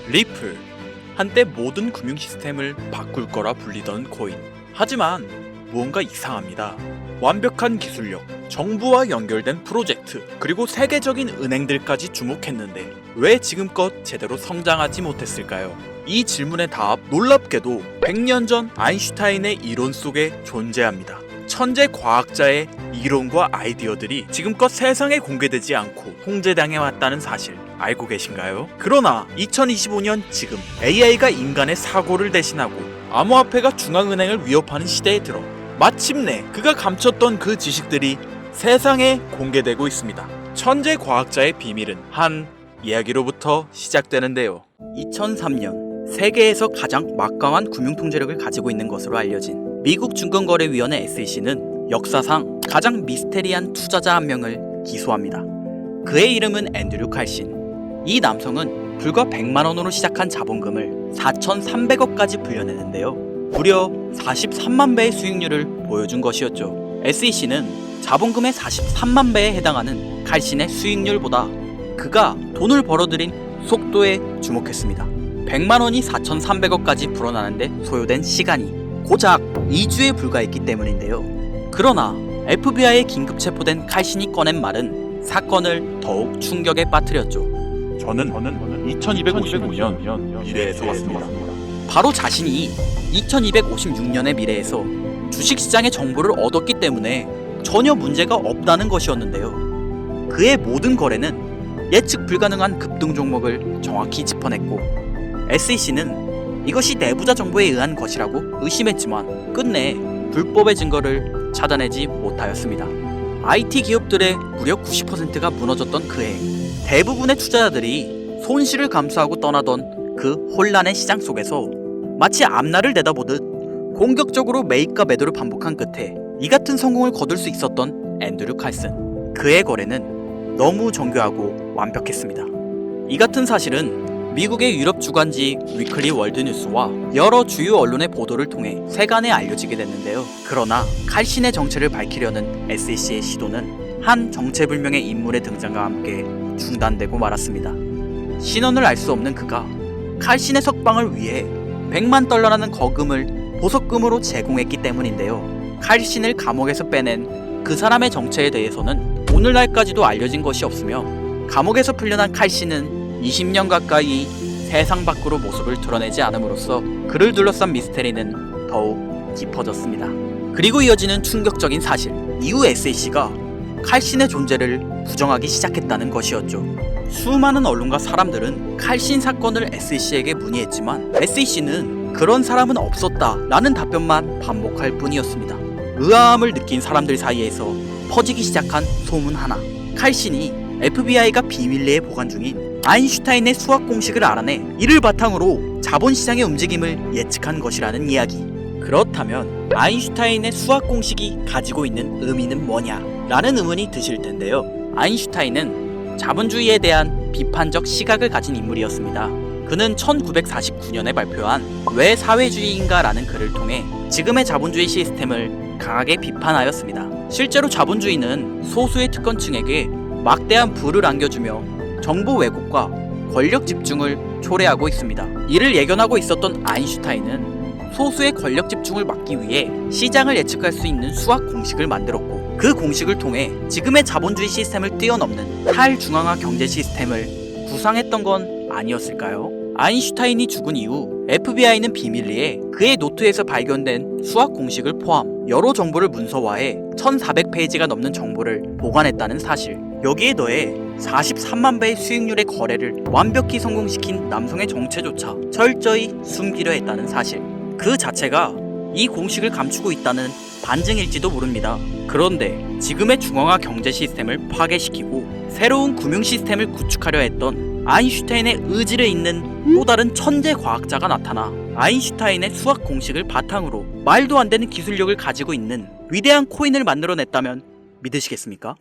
리플, 한때 모든 금융 시스템을 바꿀 거라 불리던 코인. 하지만 무언가 이상합니다. 완벽한 기술력, 정부와 연결된 프로젝트, 그리고 세계적인 은행들까지 주목했는데 왜 지금껏 제대로 성장하지 못했을까요? 이 질문의 답, 놀랍게도 100년 전 아인슈타인의 이론 속에 존재합니다. 천재 과학자의 이론과 아이디어들이 지금껏 세상에 공개되지 않고 홍제당해 왔다는 사실 알고 계신가요? 그러나 2025년 지금 AI가 인간의 사고를 대신하고 암호화폐가 중앙은행을 위협하는 시대에 들어 마침내 그가 감췄던 그 지식들이 세상에 공개되고 있습니다. 천재 과학자의 비밀은 한 이야기로부터 시작되는데요. 2003년 세계에서 가장 막강한 금융통제력을 가지고 있는 것으로 알려진 미국 증권거래위원회 SEC는 역사상 가장 미스테리한 투자자 한 명을 기소합니다. 그의 이름은 앤드류 칼신. 이 남성은 불과 100만 원으로 시작한 자본금을 4,300억까지 불려내는데요. 무려 43만 배의 수익률을 보여준 것이었죠. SEC는 자본금의 43만 배에 해당하는 칼신의 수익률보다 그가 돈을 벌어들인 속도에 주목했습니다. 100만 원이 4,300억까지 불어나는데 소요된 시간이 고작 2주에 불과했기 때문인데요. 그러나 FBI에 긴급 체포된 칼신이 꺼낸 말은 사건을 더욱 충격에 빠뜨렸죠. 저는 2256년 미래에서 왔습니다. 바로 자신이 2256년의 미래에서 주식시장의 정보를 얻었기 때문에 전혀 문제가 없다는 것이었는데요. 그의 모든 거래는 예측 불가능한 급등 종목을 정확히 짚어냈고 SEC는 이것이 내부자 정보에 의한 것이라고 의심했지만 끝내 불법의 증거를 찾아내지 못하였습니다. IT 기업들의 무려 90%가 무너졌던 그해 대부분의 투자자들이 손실을 감수하고 떠나던 그 혼란의 시장 속에서 마치 앞날을 내다보듯 공격적으로 매입과 매도를 반복한 끝에 이 같은 성공을 거둘 수 있었던 앤드류 칼슨. 그의 거래는 너무 정교하고 완벽했습니다. 이 같은 사실은 미국의 유럽 주간지 위클리 월드뉴스와 여러 주요 언론의 보도를 통해 세간에 알려지게 됐는데요. 그러나 칼신의 정체를 밝히려는 SEC의 시도는 한 정체불명의 인물의 등장과 함께 중단되고 말았습니다. 신원을 알 수 없는 그가 칼신의 석방을 위해 100만 달러라는 거금을 보석금으로 제공했기 때문인데요. 칼신을 감옥에서 빼낸 그 사람의 정체에 대해서는 오늘날까지도 알려진 것이 없으며 감옥에서 풀려난 칼신은 20년 가까이 세상 밖으로 모습을 드러내지 않음으로써 그를 둘러싼 미스테리는 더욱 깊어졌습니다. 그리고 이어지는 충격적인 사실, 이후 SEC가 칼신의 존재를 부정하기 시작했다는 것이었죠. 수많은 언론과 사람들은 칼신 사건을 SEC에게 문의했지만 SEC는 그런 사람은 없었다 라는 답변만 반복할 뿐이었습니다. 의아함을 느낀 사람들 사이에서 퍼지기 시작한 소문 하나, 칼신이 FBI가 비밀리에 보관 중인 아인슈타인의 수학 공식을 알아내 이를 바탕으로 자본시장의 움직임을 예측한 것이라는 이야기. 그렇다면 아인슈타인의 수학 공식이 가지고 있는 의미는 뭐냐? 라는 의문이 드실 텐데요. 아인슈타인은 자본주의에 대한 비판적 시각을 가진 인물이었습니다. 그는 1949년에 발표한 왜 사회주의인가 라는 글을 통해 지금의 자본주의 시스템을 강하게 비판하였습니다. 실제로 자본주의는 소수의 특권층에게 막대한 부를 안겨주며 정보 왜곡과 권력 집중을 초래하고 있습니다. 이를 예견하고 있었던 아인슈타인은 소수의 권력 집중을 막기 위해 시장을 예측할 수 있는 수학 공식을 만들었고 그 공식을 통해 지금의 자본주의 시스템을 뛰어넘는 탈중앙화 경제 시스템을 구상했던 건 아니었을까요? 아인슈타인이 죽은 이후 FBI는 비밀리에 그의 노트에서 발견된 수학 공식을 포함 여러 정보를 문서화해 1400페이지가 넘는 정보를 보관했다는 사실, 여기에 더해 43만 배의 수익률의 거래를 완벽히 성공시킨 남성의 정체조차 철저히 숨기려 했다는 사실, 그 자체가 이 공식을 감추고 있다는 반증일지도 모릅니다. 그런데 지금의 중앙화 경제 시스템을 파괴시키고 새로운 금융 시스템을 구축하려 했던 아인슈타인의 의지를 잇는 또 다른 천재 과학자가 나타나 아인슈타인의 수학 공식을 바탕으로 말도 안 되는 기술력을 가지고 있는 위대한 코인을 만들어냈다면 믿으시겠습니까?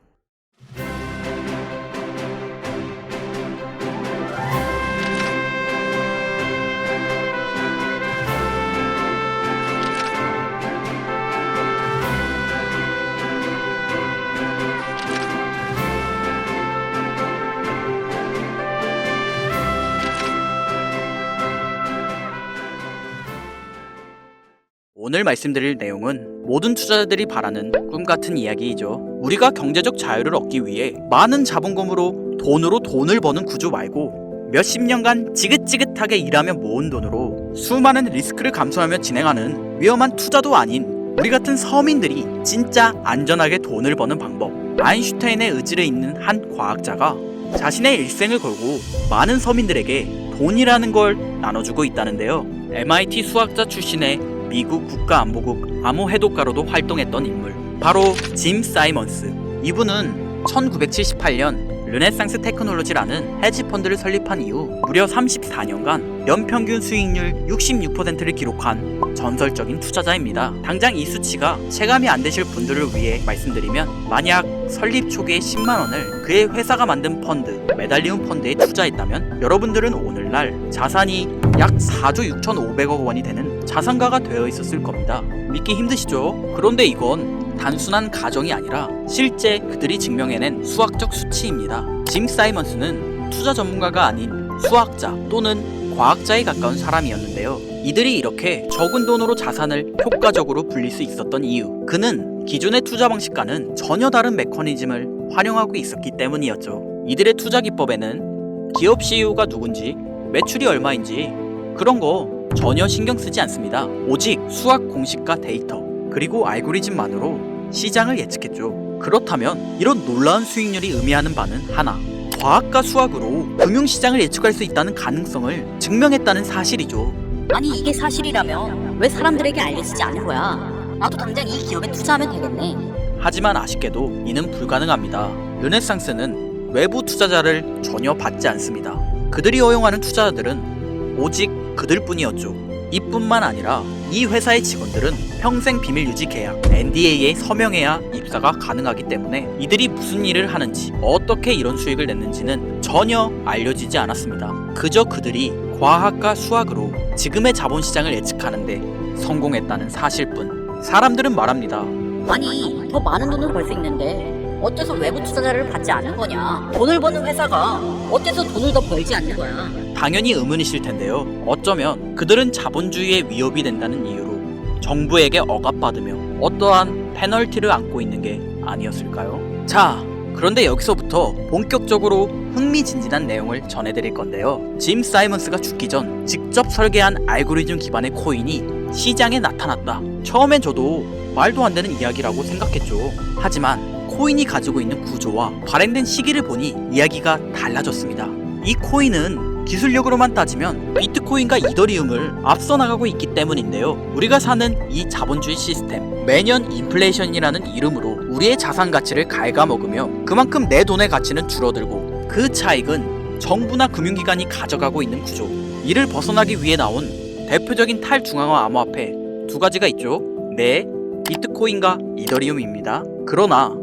오늘 말씀드릴 내용은 모든 투자자들이 바라는 꿈같은 이야기이죠. 우리가 경제적 자유를 얻기 위해 많은 자본금으로 돈으로 돈을 버는 구조 말고 몇십 년간 지긋지긋하게 일하며 모은 돈으로 수많은 리스크를 감수하며 진행하는 위험한 투자도 아닌 우리 같은 서민들이 진짜 안전하게 돈을 버는 방법. 아인슈타인의 의지를 잇는 한 과학자가 자신의 일생을 걸고 많은 서민들에게 돈이라는 걸 나눠주고 있다는데요. MIT 수학자 출신의 미국 국가안보국 암호해독가로도 활동했던 인물, 바로 짐 사이먼스. 이분은 1978년 르네상스 테크놀로지라는 헤지펀드를 설립한 이후 무려 34년간 연평균 수익률 66%를 기록한 전설적인 투자자입니다. 당장 이 수치가 체감이 안 되실 분들을 위해 말씀드리면, 만약 설립 초기에 10만원을 그의 회사가 만든 펀드, 메달리움 펀드에 투자했다면 여러분들은 오늘날 자산이 약 4조 6,500억 원이 되는 자산가가 되어 있었을 겁니다. 믿기 힘드시죠? 그런데 이건 단순한 가정이 아니라 실제 그들이 증명해낸 수학적 수치입니다. 짐 사이먼스는 투자 전문가가 아닌 수학자 또는 과학자에 가까운 사람이었는데요. 이들이 이렇게 적은 돈으로 자산을 효과적으로 불릴 수 있었던 이유, 그는 기존의 투자 방식과는 전혀 다른 메커니즘을 활용하고 있었기 때문이었죠. 이들의 투자 기법에는 기업 CEO가 누군지, 매출이 얼마인지 그런 거 전혀 신경 쓰지 않습니다. 오직 수학 공식과 데이터 그리고 알고리즘만으로 시장을 예측했죠. 그렇다면 이런 놀라운 수익률이 의미하는 바는 하나, 과학과 수학으로 금융시장을 예측할 수 있다는 가능성을 증명했다는 사실이죠. 아니 이게 사실이라면 왜 사람들에게 알려지지 않은 거야? 나도 당장 이 기업에 투자하면 되겠네. 하지만 아쉽게도 이는 불가능합니다. 르네상스는 외부 투자자를 전혀 받지 않습니다. 그들이 허용하는 투자자들은 오직 그들뿐이었죠. 이뿐만 아니라 이 회사의 직원들은 평생 비밀 유지 계약 NDA에 서명해야 입사가 가능하기 때문에 이들이 무슨 일을 하는지, 어떻게 이런 수익을 냈는지는 전혀 알려지지 않았습니다. 그저 그들이 과학과 수학으로 지금의 자본시장을 예측하는데 성공했다는 사실뿐. 사람들은 말합니다. 아니 더 많은 돈을 벌 수 있는데 어째서 외부 투자자를 받지 않는 거냐? 돈을 버는 회사가 어째서 돈을 더 벌지 않는 거야? 당연히 의문이실 텐데요. 어쩌면 그들은 자본주의의 위협이 된다는 이유로 정부에게 억압받으며 어떠한 페널티를 안고 있는 게 아니었을까요? 자, 그런데 여기서부터 본격적으로 흥미진진한 내용을 전해드릴 건데요. 짐 사이먼스가 죽기 전 직접 설계한 알고리즘 기반의 코인이 시장에 나타났다. 처음엔 저도 말도 안 되는 이야기라고 생각했죠. 하지만 코인이 가지고 있는 구조와 발행된 시기를 보니 이야기가 달라졌습니다. 이 코인은 기술력으로만 따지면 비트코인과 이더리움을 앞서 나가고 있기 때문인데요. 우리가 사는 이 자본주의 시스템, 매년 인플레이션이라는 이름으로 우리의 자산 가치를 갉아먹으며 그만큼 내 돈의 가치는 줄어들고 그 차익은 정부나 금융기관이 가져가고 있는 구조. 이를 벗어나기 위해 나온 대표적인 탈중앙화 암호화폐 두 가지가 있죠. 네, 비트코인과 이더리움입니다. 그러나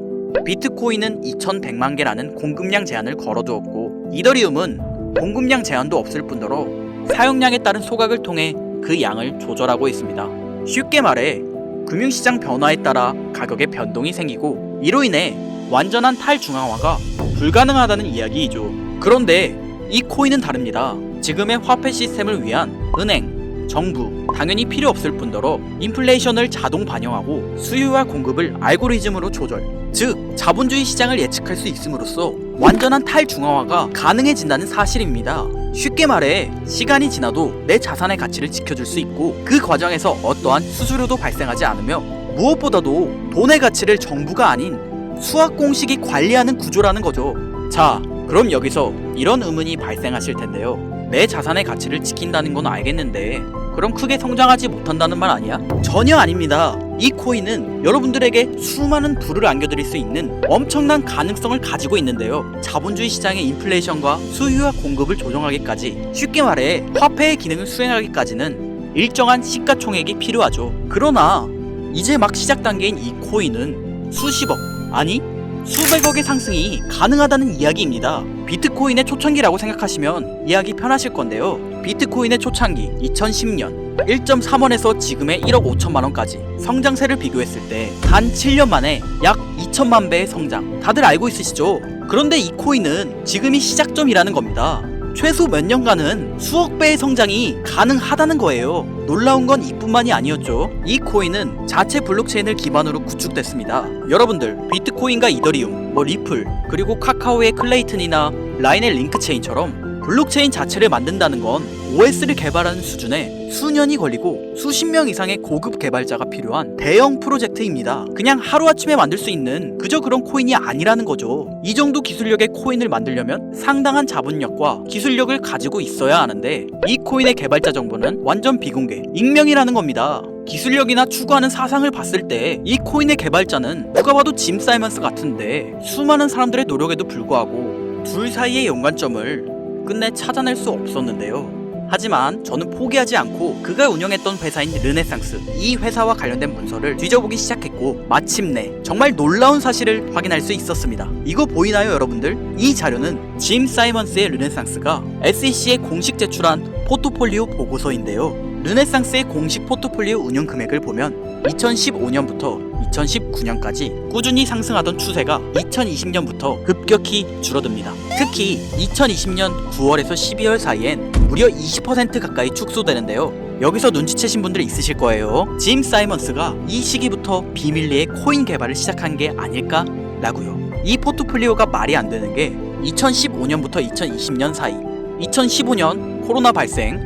비트코인은 2100만 개라는 공급량 제한을 걸어두었고, 이더리움은 공급량 제한도 없을 뿐더러 사용량에 따른 소각을 통해 그 양을 조절하고 있습니다. 쉽게 말해 금융시장 변화에 따라 가격에 변동이 생기고 이로 인해 완전한 탈중앙화가 불가능하다는 이야기이죠. 그런데 이 코인은 다릅니다. 지금의 화폐 시스템을 위한 은행, 정부, 당연히 필요 없을 뿐더러 인플레이션을 자동 반영하고 수요와 공급을 알고리즘으로 조절, 즉 자본주의 시장을 예측할 수 있음으로써 완전한 탈중앙화가 가능해진다는 사실입니다. 쉽게 말해 시간이 지나도 내 자산의 가치를 지켜줄 수 있고 그 과정에서 어떠한 수수료도 발생하지 않으며 무엇보다도 돈의 가치를 정부가 아닌 수학 공식이 관리하는 구조라는 거죠. 자, 그럼 여기서 이런 의문이 발생하실 텐데요. 내 자산의 가치를 지킨다는 건 알겠는데 그럼 크게 성장하지 못한다는 말 아니야? 전혀 아닙니다. 이 코인은 여러분들에게 수많은 부를 안겨드릴 수 있는 엄청난 가능성을 가지고 있는데요. 자본주의 시장의 인플레이션과 수요와 공급을 조정하기까지, 쉽게 말해 화폐의 기능을 수행하기까지는 일정한 시가총액이 필요하죠. 그러나 이제 막 시작 단계인 이 코인은 수십억, 아니 수백억의 상승이 가능하다는 이야기입니다. 비트코인의 초창기라고 생각하시면 이해하기 편하실 건데요. 비트코인의 초창기 2010년 1.3원에서 지금의 1억 5천만 원까지 성장세를 비교했을 때 단 7년 만에 약 2천만 배의 성장, 다들 알고 있으시죠? 그런데 이 코인은 지금이 시작점이라는 겁니다. 최소 몇 년간은 수억 배의 성장이 가능하다는 거예요. 놀라운 건 이뿐만이 아니었죠. 이 코인은 자체 블록체인을 기반으로 구축됐습니다. 여러분들 비트코인과 이더리움, 리플, 그리고 카카오의 클레이튼이나 라인의 링크체인처럼 블록체인 자체를 만든다는 건 OS를 개발하는 수준에 수년이 걸리고 수십 명 이상의 고급 개발자가 필요한 대형 프로젝트입니다. 그냥 하루아침에 만들 수 있는 그저 그런 코인이 아니라는 거죠. 이 정도 기술력의 코인을 만들려면 상당한 자본력과 기술력을 가지고 있어야 하는데 이 코인의 개발자 정보는 완전 비공개, 익명이라는 겁니다. 기술력이나 추구하는 사상을 봤을 때 이 코인의 개발자는 누가 봐도 짐 사이먼스 같은데 수많은 사람들의 노력에도 불구하고 둘 사이의 연관점을 끝내 찾아낼 수 없었는데요. 하지만 저는 포기하지 않고 그가 운영했던 회사인 르네상스, 이 회사와 관련된 문서를 뒤져보기 시작했고 마침내 정말 놀라운 사실을 확인할 수 있었습니다. 이거 보이나요 여러분들? 이 자료는 짐 사이먼스의 르네상스가 SEC에 공식 제출한 포트폴리오 보고서인데요. 르네상스의 공식 포트폴리오 운영 금액을 보면 2015년부터 2019년까지 꾸준히 상승하던 추세가 2020년부터 급격히 줄어듭니다. 특히 2020년 9월에서 12월 사이엔 무려 20% 가까이 축소되는데요. 여기서 눈치채신 분들이 있으실 거예요. 짐 사이먼스가 이 시기부터 비밀리에 코인 개발을 시작한 게 아닐까라고요. 이 포트폴리오가 말이 안 되는 게 2015년부터 2020년 사이, 2015년 코로나 발생,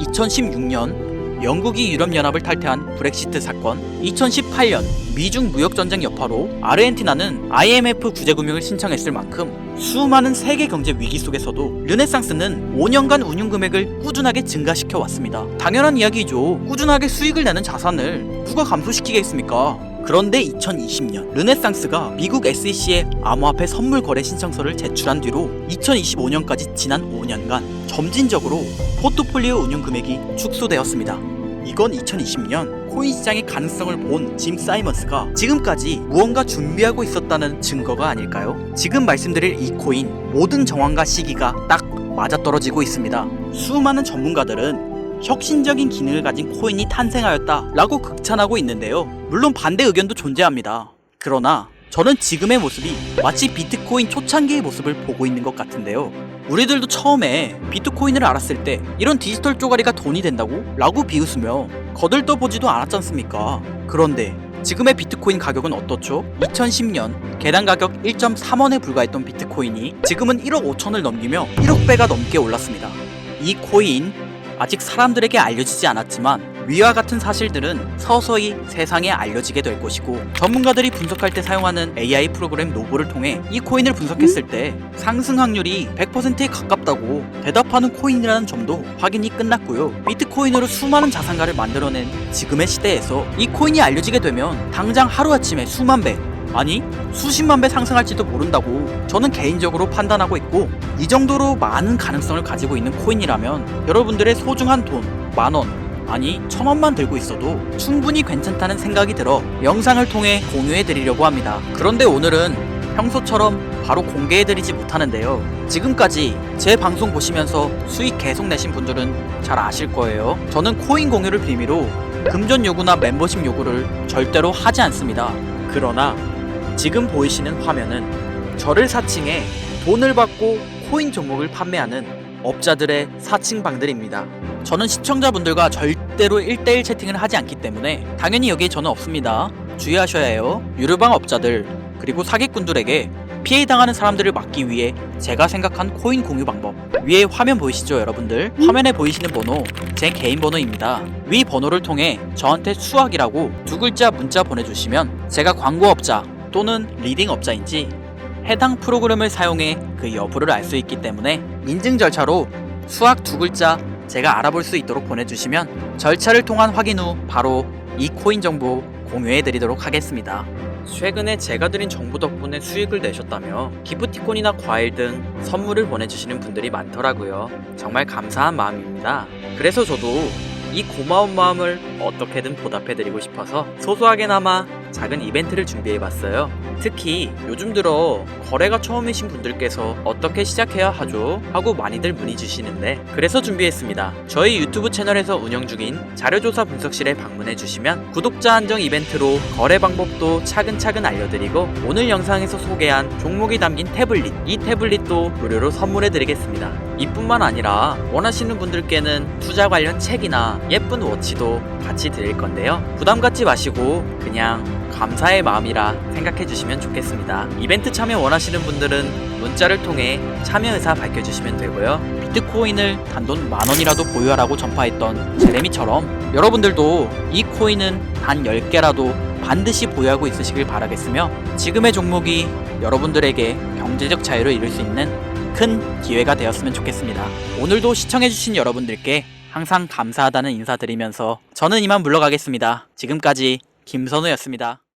2016년 영국이 유럽연합을 탈퇴한 브렉시트 사건, 2018년 미중 무역전쟁 여파로 아르헨티나는 IMF 구제금융을 신청했을 만큼 수많은 세계 경제 위기 속에서도 르네상스는 5년간 운용 금액을 꾸준하게 증가시켜 왔습니다. 당연한 이야기죠. 꾸준하게 수익을 내는 자산을 누가 감소시키겠습니까? 그런데 2020년 르네상스가 미국 SEC에 암호화폐 선물 거래 신청서를 제출한 뒤로 2025년까지 지난 5년간 점진적으로 포트폴리오 운용 금액이 축소되었습니다. 이건 2020년 코인 시장의 가능성을 본 짐 사이먼스가 지금까지 무언가 준비하고 있었다는 증거가 아닐까요? 지금 말씀드릴 이 코인 모든 정황과 시기가 딱 맞아떨어지고 있습니다. 수많은 전문가들은 혁신적인 기능을 가진 코인이 탄생하였다 라고 극찬하고 있는데요. 물론 반대 의견도 존재합니다. 그러나 저는 지금의 모습이 마치 비트코인 초창기의 모습을 보고 있는 것 같은데요. 우리들도 처음에 비트코인을 알았을 때 이런 디지털 쪼가리가 돈이 된다고? 라고 비웃으며 거들떠보지도 않았지 않습니까? 그런데 지금의 비트코인 가격은 어떻죠? 2010년 개당 가격 1.3원에 불과했던 비트코인이 지금은 1억 5천을 넘기며 1억 배가 넘게 올랐습니다. 이 코인 아직 사람들에게 알려지지 않았지만 위와 같은 사실들은 서서히 세상에 알려지게 될 것이고 전문가들이 분석할 때 사용하는 AI 프로그램 노보를 통해 이 코인을 분석했을 때 상승 확률이 100%에 가깝다고 대답하는 코인이라는 점도 확인이 끝났고요. 비트코인으로 수많은 자산가를 만들어낸 지금의 시대에서 이 코인이 알려지게 되면 당장 하루아침에 수만 배, 아니 수십만 배 상승할지도 모른다고 저는 개인적으로 판단하고 있고 이 정도로 많은 가능성을 가지고 있는 코인이라면 여러분들의 소중한 돈, 만원, 아니 1,000원만 들고 있어도 충분히 괜찮다는 생각이 들어 영상을 통해 공유해드리려고 합니다. 그런데 오늘은 평소처럼 바로 공개해드리지 못하는데요. 지금까지 제 방송 보시면서 수익 계속 내신 분들은 잘 아실 거예요. 저는 코인 공유를 빌미로 금전 요구나 멤버십 요구를 절대로 하지 않습니다. 그러나 지금 보이시는 화면은 저를 사칭해 돈을 받고 코인 종목을 판매하는 업자들의 사칭방들입니다. 저는 시청자분들과 절대로 1대1 채팅을 하지 않기 때문에 당연히 여기에 저는 없습니다. 주의하셔야 해요. 유료방 업자들 그리고 사기꾼들에게 피해당하는 사람들을 막기 위해 제가 생각한 코인 공유 방법, 위에 화면 보이시죠 여러분들? 화면에 보이시는 번호 제 개인 번호입니다. 위 번호를 통해 저한테 수학이라고 두 글자 문자 보내주시면 제가 광고업자 또는 리딩업자인지 해당 프로그램을 사용해 그 여부를 알 수 있기 때문에 인증 절차로 수학 두 글자 제가 알아볼 수 있도록 보내주시면 절차를 통한 확인 후 바로 이 코인 정보 공유해드리도록 하겠습니다. 최근에 제가 드린 정보 덕분에 수익을 내셨다며 기프티콘이나 과일 등 선물을 보내주시는 분들이 많더라고요. 정말 감사한 마음입니다. 그래서 저도 이 고마운 마음을 어떻게든 보답해드리고 싶어서 소소하게나마 작은 이벤트를 준비해봤어요. 특히 요즘 들어 거래가 처음이신 분들께서 어떻게 시작해야 하죠? 하고 많이들 문의 주시는데 그래서 준비했습니다. 저희 유튜브 채널에서 운영 중인 자료조사 분석실에 방문해 주시면 구독자 한정 이벤트로 거래 방법도 차근차근 알려드리고 오늘 영상에서 소개한 종목이 담긴 태블릿, 이 태블릿도 무료로 선물해 드리겠습니다. 이뿐만 아니라 원하시는 분들께는 투자 관련 책이나 예쁜 워치도 같이 드릴 건데요. 부담 갖지 마시고 그냥 감사의 마음이라 생각해 주시면 좋겠습니다. 이벤트 참여 원하시는 분들은 문자를 통해 참여 의사 밝혀주시면 되고요. 비트코인을 단돈 10,000원이라도 보유하라고 전파했던 제레미처럼 여러분들도 이 코인은 단 10개라도 반드시 보유하고 있으시길 바라겠으며, 지금의 종목이 여러분들에게 경제적 자유를 이룰 수 있는 큰 기회가 되었으면 좋겠습니다. 오늘도 시청해주신 여러분들께 항상 감사하다는 인사드리면서 저는 이만 물러가겠습니다. 지금까지 김선우였습니다.